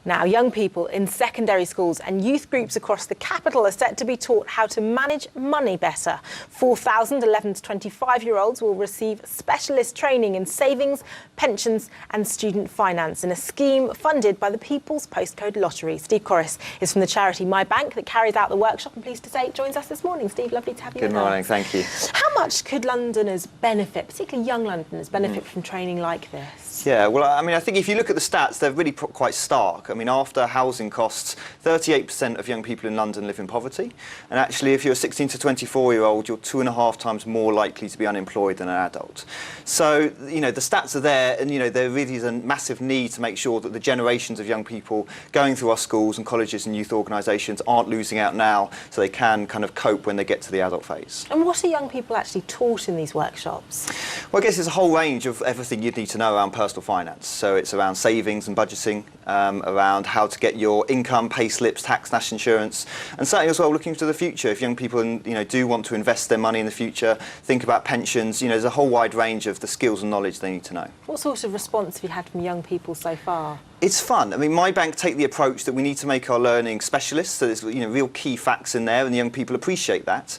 Now, young people in secondary schools and youth groups across the capital are set to be taught how to manage money better. 4,000 11 to 25-year-olds will receive specialist training in savings, pensions and student finance in a scheme funded by the People's Postcode Lottery. Steve Corris is from the charity My Bank that carries out the workshop, and pleased to say joins us this morning. Steve, lovely to have you with us. Good morning, thank you. How much could Londoners benefit, particularly young Londoners, benefit from training like this? Yeah, well, I mean, I think if you look at the stats, they're really quite stark. I mean, after housing costs, 38% of young people in London live in poverty. And actually, if you're a 16 to 24-year-old, you're 2.5 times more likely to be unemployed than an adult. So, you know, the stats are there, and, you know, there really is a massive need to make sure that the generations of young people going through our schools and colleges and youth organisations aren't losing out now, so they can kind of cope when they get to the adult phase. And what are young people actually taught in these workshops? Well, I guess it's a whole range of everything you'd need to know around personal finance. So it's around savings and budgeting, around how to get your income, pay slips, tax, national insurance, and certainly as well looking to the future. If young people, you know, do want to invest their money in the future, think about pensions, you know, there's a whole wide range of the skills and knowledge they need to know. What sort of response have you had from young people so far? It's fun. I mean, My Bank take the approach that we need to make our learning specialist, so there's, you know, real key facts in there, and the young people appreciate that.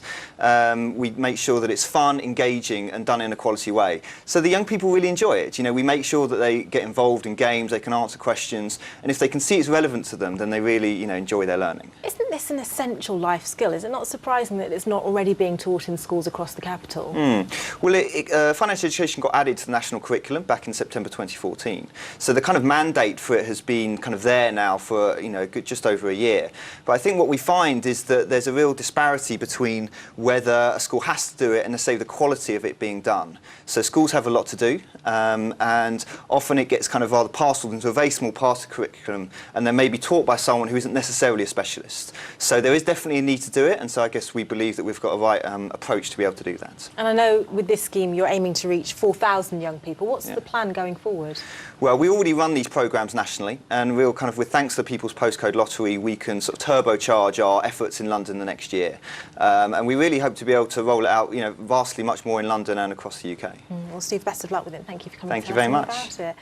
We make sure that it's fun, engaging, and done in a quality way. So the young people really enjoy it. You know, we make sure that they get involved in games, they can answer questions, and if they can see it's relevant to them, then they really, you know, enjoy their learning. Isn't this an essential life skill? Is it not surprising that it's not already being taught in schools across the capital? Well, financial education got added to the national curriculum back in September 2014. So the kind of mandate for it has been kind of there now for, you know, just over a year. But I think what we find is that there's a real disparity between whether a school has to do it and, let's say, the quality of it being done. So schools have a lot to do, and often it gets kind of rather parcelled into a very small part of the curriculum, and then maybe taught by someone who isn't necessarily a specialist. So there is definitely a need to do it, and so I guess we believe that we've got a right approach to be able to do that. And I know with this scheme you're aiming to reach 4,000 young people. What's the plan going forward? Well, we already run these programmes nationally, and we'll kind of, with thanks to the People's Postcode Lottery, we can sort of turbocharge our efforts in London the next year. And we really hope to be able to roll it out, you know, vastly much more in London and across the UK. Well, Steve, best of luck with it. Thank you for coming. Thank you very much. About it.